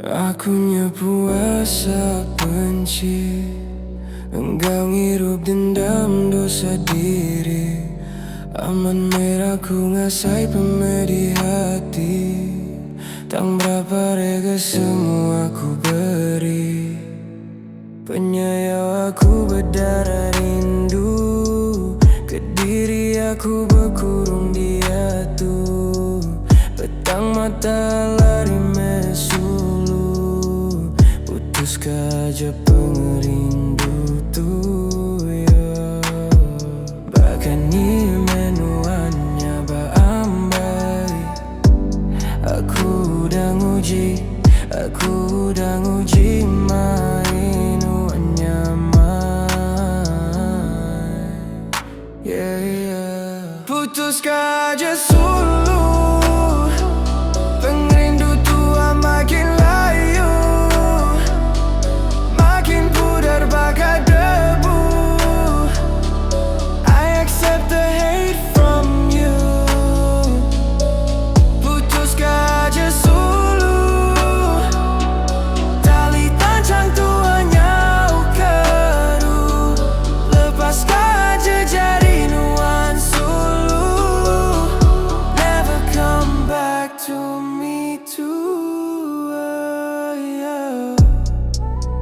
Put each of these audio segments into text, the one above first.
Akunya puasa benci, engkau ngirup dendam dosa diri. Aman merahku ngasai pemedi hati, tang berapa rega semua ku beri. Penyayau aku berdarah rindu, ke diri aku berkurung dia tuh. Petang mata lari mesulu, putuskah aja pengerindu tuh ya. Bahkan ni menuannya berambai, aku udah nguji main nyamai. Yeah, yeah. Putuskah aja sulu, pengerindu tua makin layu, makin pudar bakal debu. I accept the hate from you. Putuskah aja sulu, tali tancang tuanya ukeru. Lepaskah aja jari nuan sulu, never come back to me too. Yeah.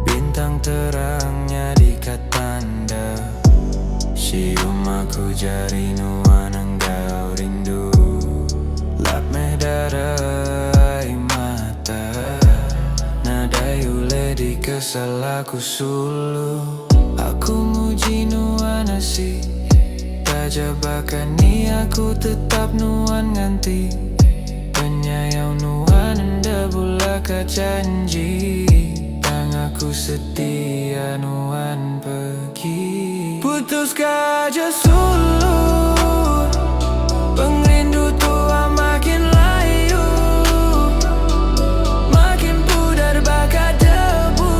Bintang terangnya dikat tanda, cium aku jari nuan engkau rindu. Lap meh darah air mata, nadai ule di kesal aku sulu. Aku muji nuan nasi, tajabakan ni aku tetap nuan nganti. Penyayau nuan anda bulaka janji, tang aku setia nuan pergi. Putuskah aja sulu, pengerindu tua makin layu, makin pudar bakal debu.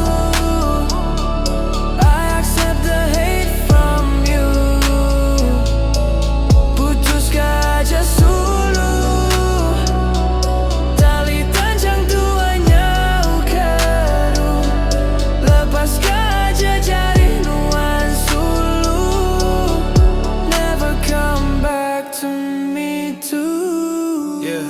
I accept the hate from you. Putuskah aja sulu, tali tancang tuanya ukeru. Lepaskah aja jari nuan sulu, never come back to me too. Yeah,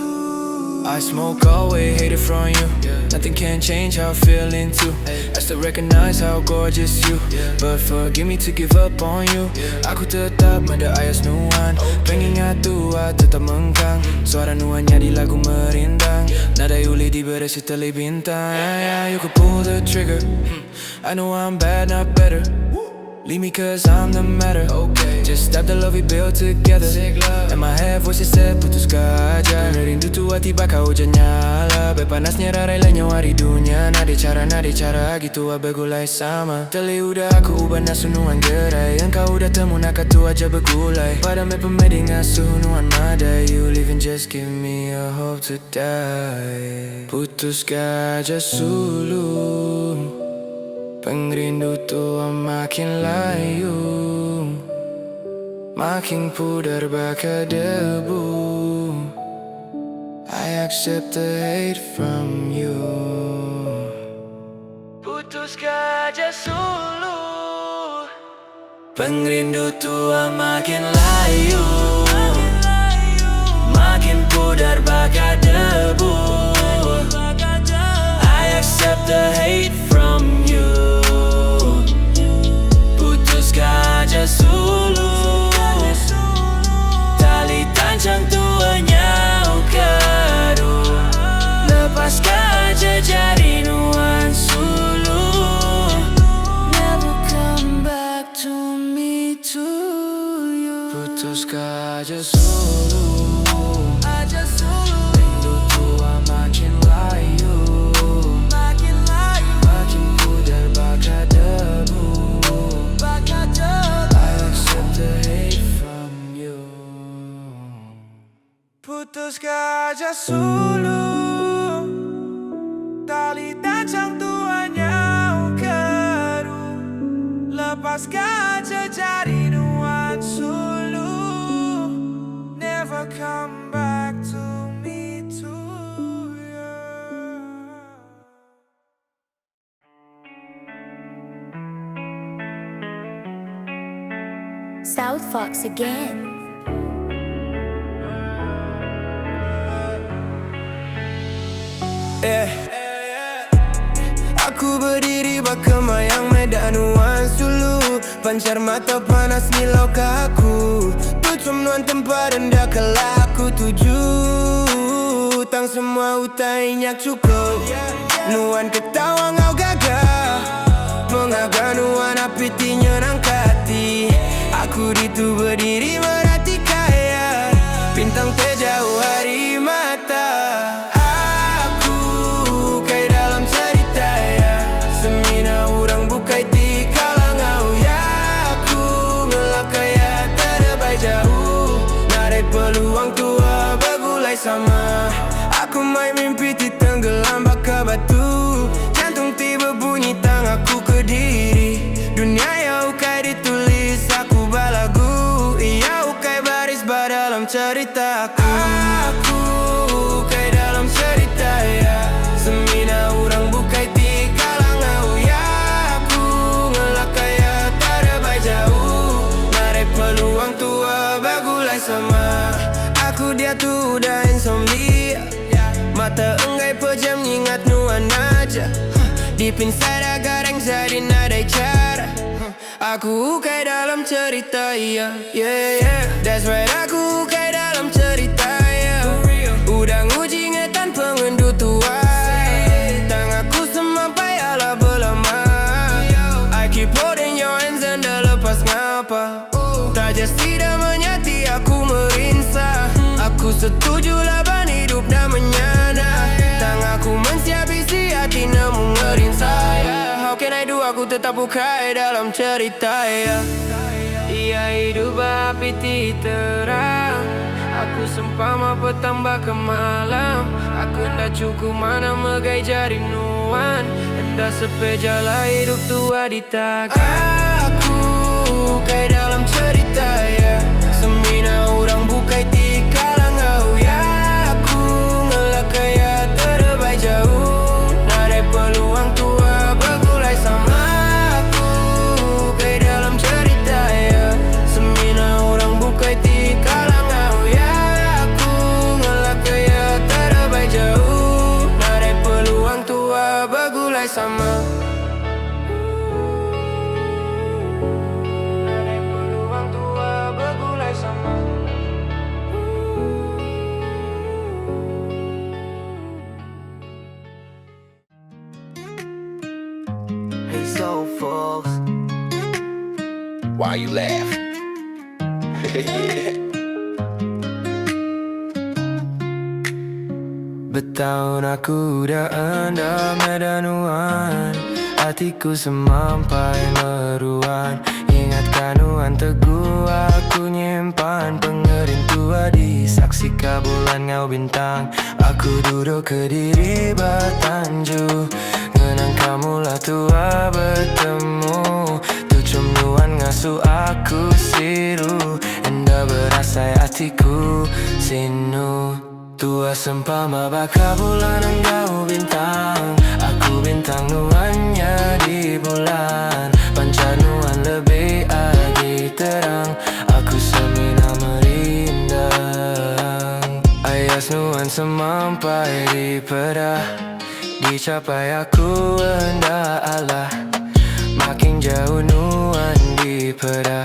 I smoke away, hate it from you. Nothing can change how I'm feeling too. I still recognize how gorgeous you, but forgive me to give up on you. Aku tetap mada ayas nuan, pengingat tua tetap mengkang. Suara nuannya di lagu merintang, nada uli di berisi teli bintang. Yeah, you could pull the trigger. I know I'm bad, not better. Leave me cause I'm the matter. Just stop the love we built together. And my head voice said putuskah aja. Rindu tua tiba kau hujan nyala, bepanasnya rarai lenyau hari dunia. Nadi cara gitu begulai sama. Teli udah aku ubah nasu nuan gerai, engkau udah temu nak tu aja begulai. Pada me pemedi ngasuh nuan madai. You live and just give me a hope to die. Putuskah aja sulu, pengerindu tua makin layu, makin pudar bakal debu. I accept the hate from you. Putuskah aja sulu, pengerindu tua makin layu, makin pudar bakal debu. I accept the hate from you. Putuskah aja sulu, tali tancang tuanya ukeru. Lepaskah aja jari nuan sulu, never come back to me too you. Putuskah aja sulu, rindu tua makin layu, makin pudar bakal debu. I accept the hate from you. Putuskah aja sulu, tali tancang tuanya ukeru. Lepaskah aja jari nuan sulu, never come back to South Fox again. Aku berdiri berkemayang medanuan sulu, pancar mata panas ngilau ke aku. Tutup nuan tempat rendah kelak aku tuju. Tang semua utai nyak cukup. Nuan ketawa ngau gagah, mengaga nuan api tinyo nang kati. Aku ditu berdiri merhati kaya, bintang terjauh hari mata. Aku kayak dalam cerita ya, semina orang bukai di kalangau ya. Aku ngelak kayak terbaik jauh, narik peluang tua bergulai sama. Aku main mimpi tenggelam baka batu, jantung tiba bunyi tang aku ke diri. Dunia ya ukai ditulis aku balagu, iya ukai baris dalam cerita aku. Aku ukai dalam cerita ya, semina orang bukai di kalangau ya. Aku ngelak kayak terbaik jauh, narik peluang tua bergulai sama. Aku dia tu udah insomnia, mata enggai pejam ingat nuan aja. Deep inside I garang jadi nadai cara. Aku kayak dalam cerita ya, yeah, yeah. That's right, aku kayak dalam cerita ya. Udang uji ngetan pengendu tua, tang aku semampai ala belama. I keep holding your hands and dah lepas ngapa. Tak just tidak menyati aku merinsa. Aku setuju laban hidup dah menyana. Tang aku mensiapisi hati namun ngerinsa ya. How can I do, aku tetap bukai dalam cerita ya. Ia hidup api terang, aku sempama petambah ke malam. Aku ndak cukup mana megai jari nuan, ndak sepejala hidup tua di takkan. Aku kayak dalam cerita ya, semina orang bukai di kalangau ya. Aku ngelak kayak terbaik jauh, narik peluang tua bergulai sama. Aku kayak dalam cerita ya, semina orang bukai di kalangau ya. Aku ngelak kayak terbaik jauh, narik peluang tua bergulai sama. So false. Why you laugh? Yeah. Bertahun aku dah endam medanuan, hatiku semampai meruan. Ingatkan nuan teguh aku nyimpan, pengerin tua di saksi kabulan ngau bintang. Aku duduk ke diri bertanju, ngenang kamulah tua bertemu. Tujuh nuan ngasuh aku siru, enda berasa hatiku sinu. Tua sempama baka bulan engkau bintang, aku bintang nuannya di bulan. Pancar nuan lebih agi terang, aku semina merindang. Ayas nuan semampai di pedah, dicapai aku hendak Allah. Makin jauh nuan di pedah,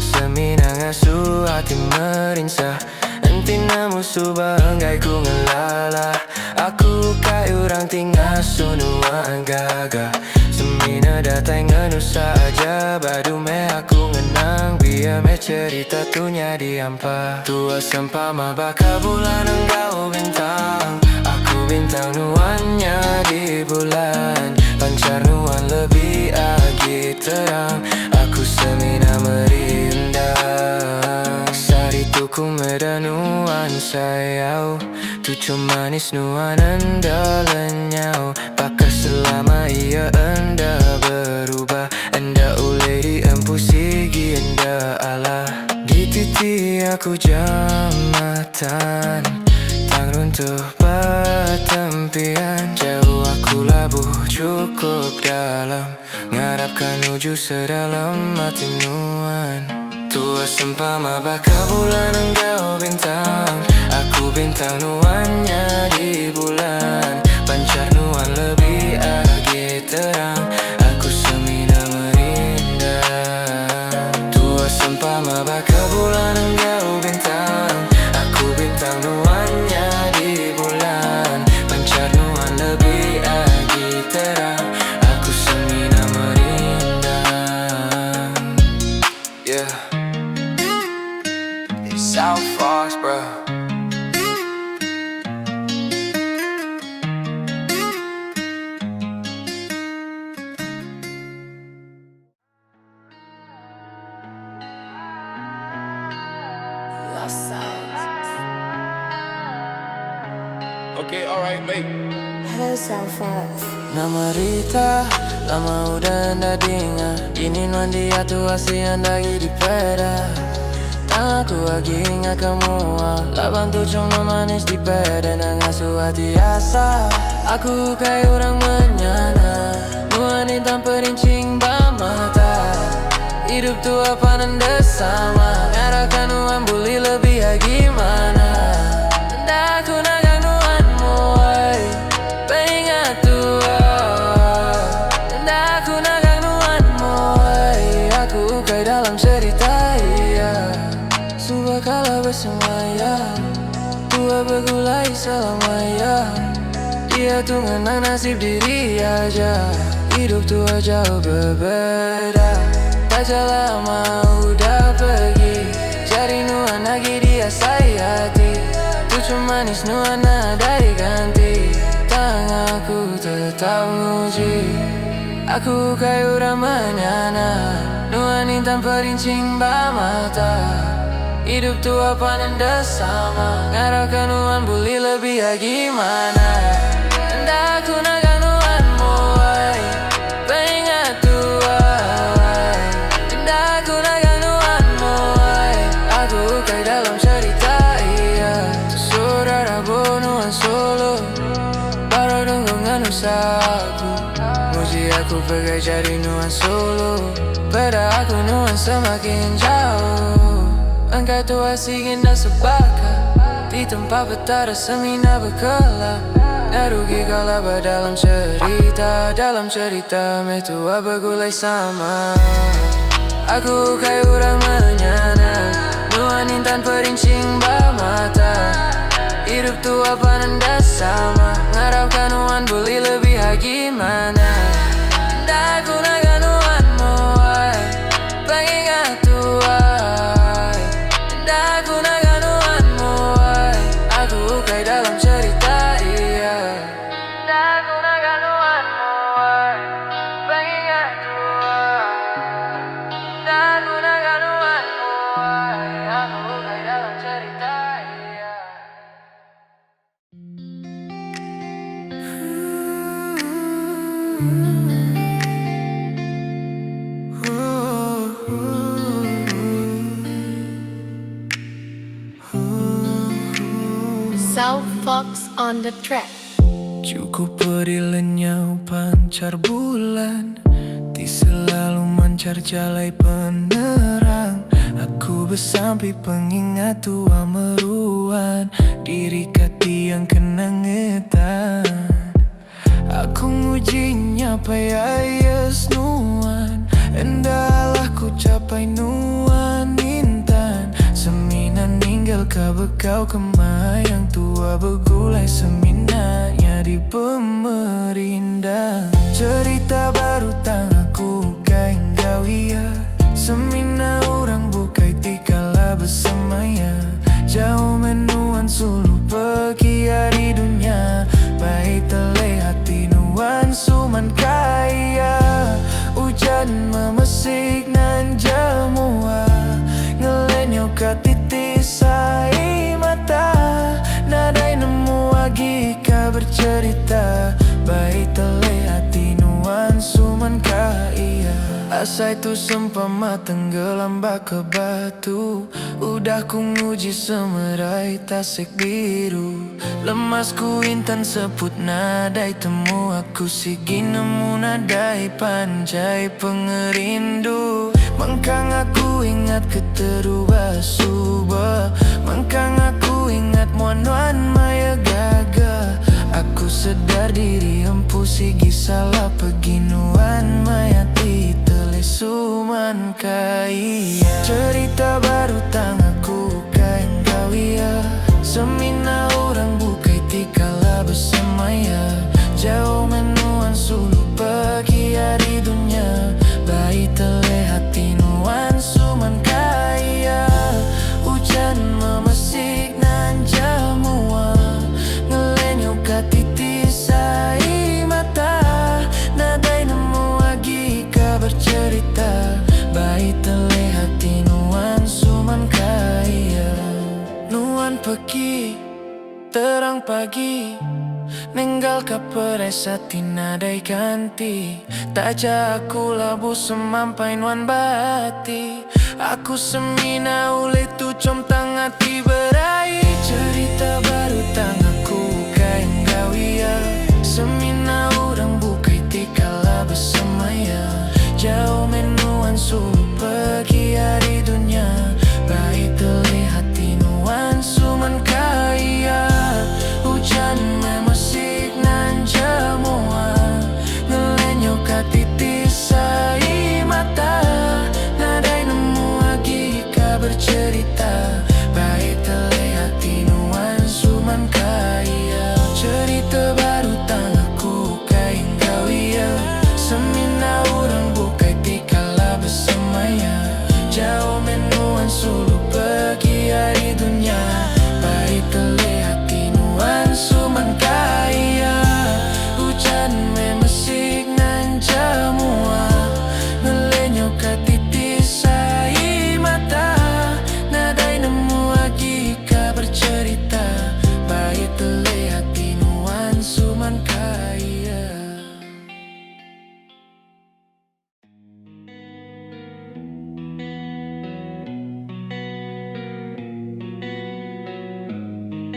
semina ngasuh hati merinsah. Entina musuh banggai ku ngelala, aku kayak orang tinggal sunuan gagah. Semina datang ngenusa aja, badu me aku ngenang. Biar me cerita tunya diampa. Tua sempama baka bulan engkau bintang, aku bintang nuannya di bulan. Pancar nuan lebih agi terang, aku semina merindang. Saritu ku medanuan sayau, tujuh manis nuan enda lenyau. Baka selama ia enda berubah, enda ulai diempu sigi enda Allah. Di titik aku jamatan, tang runtuh pertempian. Jauh aku labuh cukup dalam, ngarapkan uju sedalam hati nuan. Tua sempama baka bulan engkau bintang, aku bintang nuannya di bulan. Pancar nuan lebih agi terang, aku semina merindah. Tua sempama baka bulan engkau bintang, aku bintang nuannya di bulan. Pancar nuan lebih agi terang, aku semina merindah. Yeah, South Fox, bro. Okay, alright, babe. Hello, Salfat. Nama Rita, lama udah anda dengar. Ini nuan dia tu asli anda di peda. Tanganku lagi ingat kamu, laban tu cuma manis di peda. Nangasuh hati asa, aku kayak orang menyana. Nuan hitam perincing mata. Hidup tu apa nanda sama, ngarahkan nuan buli lebih ya gimana. Nda aku nagang nuanmu, pengingat tua. Nda aku nagang nuanmu, aku kayak dalam cerita iya. Subah kala bersama ya, tua bergulai selama ya. Dia tuh ngenang nasib diri aja, hidup tua jauh berbeda. Tak lama udah pergi, cari nuan lagi dia sayati. Tujuh manis nuana dari ganti, tanganku tetap nguji. Aku kayak orang menyana, nuan hitam perincing mata. Hidup tua pananda sama, ngarahkan nuan buli lebih ya gimana. Nda aku nagang nuanmu, pengingat tua. Nda aku nagang nuanmu, aku kayak dalam cerita iya. Saudara nuan solo, baru dunggungan usahaku. Muji aku pergi jadi nuan solo, beda aku nuan semakin jauh. Engkau tu asing indah sebaka, di tempat betara semina berkelam. Narugi kalau dalam cerita metua bergulai sama. Aku kayak orang menyana, nuan intan perincing mata. Hidup tu apa nanda sama, ngarahkan nuan buli lebih ya gimana. Nda aku nagang nuanmu, pengingat tua. Nda aku nagang nuanmu, aku kayak dalam cerita iya. Nda aku nagang nuanmu, pengingat tua. Nda aku nagang nuanmu, aku kayak dalam cerita iya. South Fox on the track. Cukup beri lenyau pancar bulan, di selalu mancar jalai penerang. Aku bersampai pengingat tua meruan, diri kati yang kenangetan. Aku ngujinya payas nuan, endalah ku capai nuan intan. Semina ninggal kabekau kemayang, tua bergulai seminanya di pemerindah. Cerita baru tang aku kain gau iya, semina orang bukai tikala bersamanya. Jauh menuan sulu pergi di dunia, baik terlihat hati nuan suman kaya. Hujan memesik nan jemua, ngelenyau ke titis air mata. Nadai nemu lagi ka bercerita, baik terlihat hati nuan suman kaya. Asa itu sempama tenggelam bak ke batu, udah ku nguji semerai tasik biru. Lemasku intan seput nadai temu aku sigi nemu nadai panjai pengerindu. Mengkang aku ingat keterubah suba, mengkang aku ingat muan-muan maya gaga. Aku sedar diri empu sigi salah peginuan maya ti telesuman kaya. Cerita baru tang aku kain kawia, semina orang bukai tikala bersama ya. Jauh menuan sulu pergi hari dunia, bayi terlihat tinuan suman kaya. Hujan memesik nan jamua, ngelenyuk katitis sai mata. Nadai nemu lagi kabar cerita, bayi terlihat tinuan suman kaya. Nuan pergi terang pagi, ninggal kaperesa tinadai ganti. Taja aku labu semampai nuan bati, aku semina ule tu com tangati berai. Cerita baru tang aku kain gawia, semina orang bukai tikala bersama ya. Jauh menuan sulu pergi hari dunia, baik terlihat tinuan suman kaya. Hujan memesik nan jamua, ngelenyuk katitis sai mata. Nadai nemu lagi kabar cerita, baik terlihat tinuan suman kaya. Cerita baru tang aku kain kawia, semina orang bukai tikala bersama ya. Jauh menuan sulu pergi hari dunia, baik terlihat tinuan suman kaya. Hujan memesik nan jamua, ngelenyuk katitis sai mata. Nadai nemu lagi kabar cerita, baik terlihat tinuan suman kaya.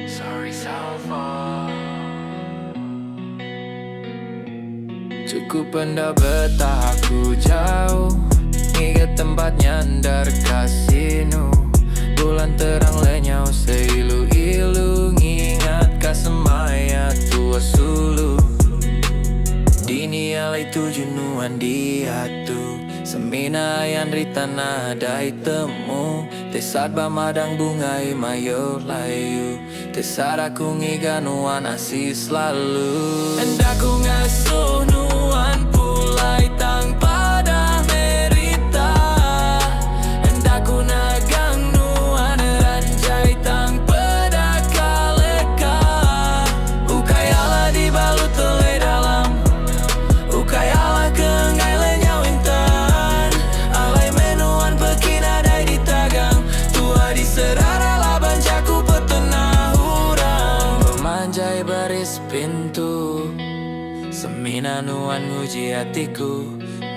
Sorry so far, cukup anda betah aku jauh, ingat tempat nyandar kasinu. Bulan terang lenyau seilu-ilu, ngingat kasemaya tua sulu. Dini alai tujuan diatu, semina yang rita nadai temu. Tesat bamadang bungai mayo layu, tesat aku ngiganuan asis lalu. Endaku ngasuh nuan pulai tang pada merita, endaku nagang nuan ranjai tang pada kaleka. Ukayala dibalut telai dalam, ukayala kengai lenyau intan. Alai menuan pekina dai di tagang, tua di serara laban jaku petenah urang. Memanjai baris pintu, semina nuan nguji hatiku.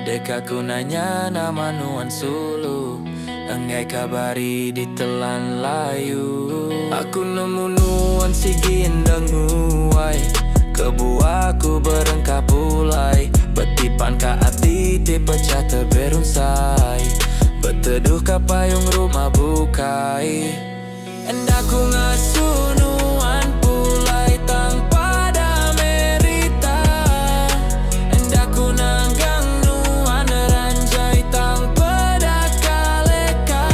Dekaku nanya nama nuan sulu, enggai kabari ditelan layu. Aku nemu nuan sigi indang nguai, kebuaku berengkap pulai. Betipan ka ati te pecah terberunsai, beteduh ka payung rumah bukai. Endaku ngasuh nuan pulai tang pada merita, endaku nanggang nuan ranjai tang pada kaleka.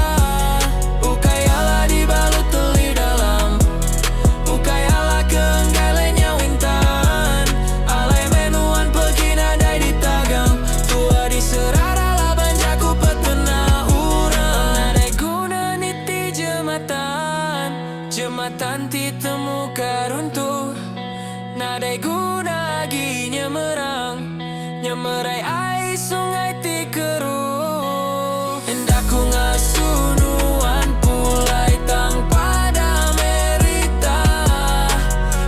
Ukayala dibalut teli dalam, ukayala kenggai lenyau intan. Alai menuan pergi nadai di tagang, tua di serara laban jaku petenah urang. Nadai guna niti jematan, jematan ti temu karuntuh. Nadai guna lagi nyemerang, nyemerai ai sungai ti keruh. Endaku ngasuh nuan pulai tang pada merita,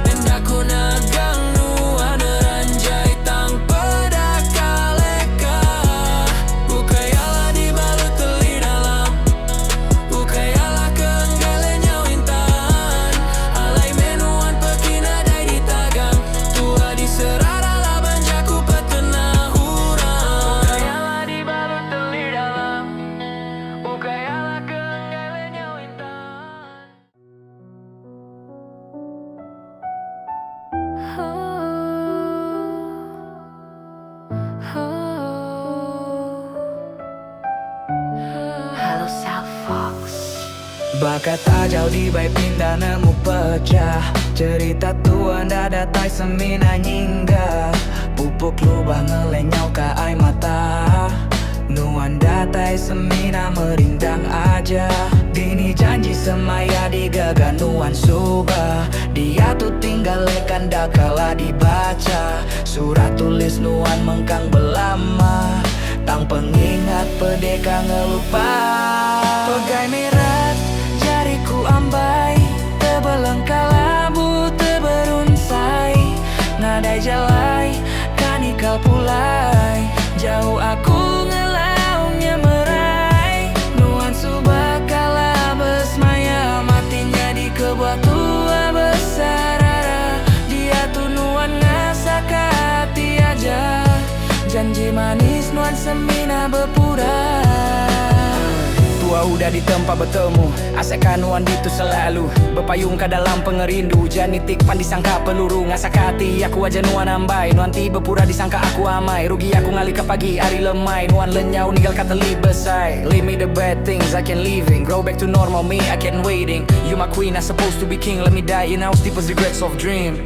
endaku nagang nuan ranjai tang pada kaleka. Ukayala dibalut teli dalam, ukayala kenggai lenyau intan. Alai menuan pekina Bakat ajau di bai pindah nemu pecah. Cerita tuan dadatai semina nyingga. Pupuk lubah ngelenyau ka ai mata. Nuan datai semina merindang aja. Dini janji semaya digaga nuan subah. Dia tuh tinggal lekan dakala dibaca. Surat tulis nuan mengkang belama. Tang pengingat pedeka ngelupa. Pegai merat jariku ambai. Tebeleng kalabu teberunsai. Nadai jalai kanikal pulai. Jauh aku ngelaungnya merai. Nuan subah kala besmaya. Matinya di kebuah tua besar. Dia tuh nuan ngasaka hati aja. Janji manis nuan semina berpura. Tua udah di tempat bertemu. Asalkan nuan itu selalu berpayung ke dalam pengerindu. Janitik pan disangka peluru. Ngasak hati aku aja nuan ambai. Nuan tiba pura disangka aku amai. Rugi aku ngali ke pagi hari lemai. Nuan lenyau ninggal kata libesai. Leave me the bad things I can living. Grow back to normal me I can waiting. You my queen I supposed to be king. Let me die in house deepest regrets of dream.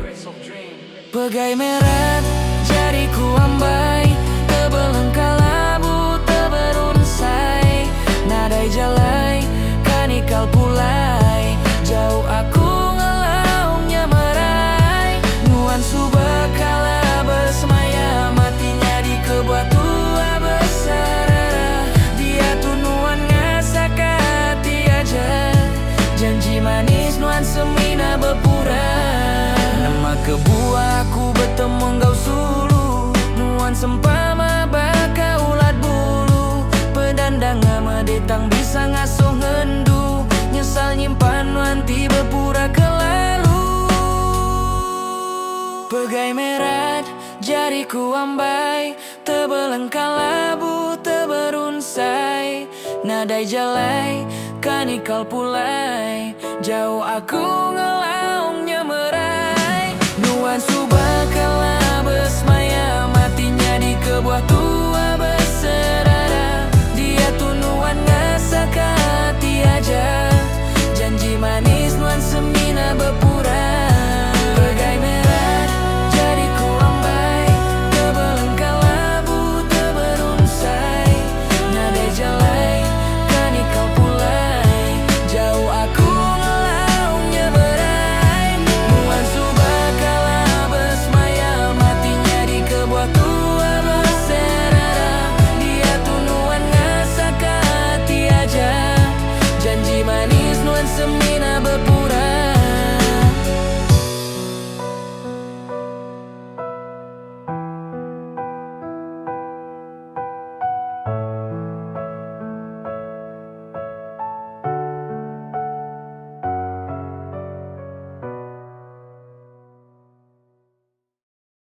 Pegai merat jariku ambai. Tebeleng kalabu teberunsai. Nadai jalai kanikal pulai. Jauh aku ngelaungnya merai. Nuan subah kala bersemaya. Matinya di kebuah tua besar. Dia tuh nuan ngasak hati aja. Janji manis nuan semina berpura. Nama kebuah aku bertemu engkau sulu. Nuan sempama baka ulat bulu. Pedandang ama detang bisa ngasuh ngendu. Nyesal nyimpan nuan tiba pura ke lalu. Pegai merat jariku ambai. Tebeleng kalabu teberunsai. Nadai jalai kanikal pulai. Jauh aku ngelaung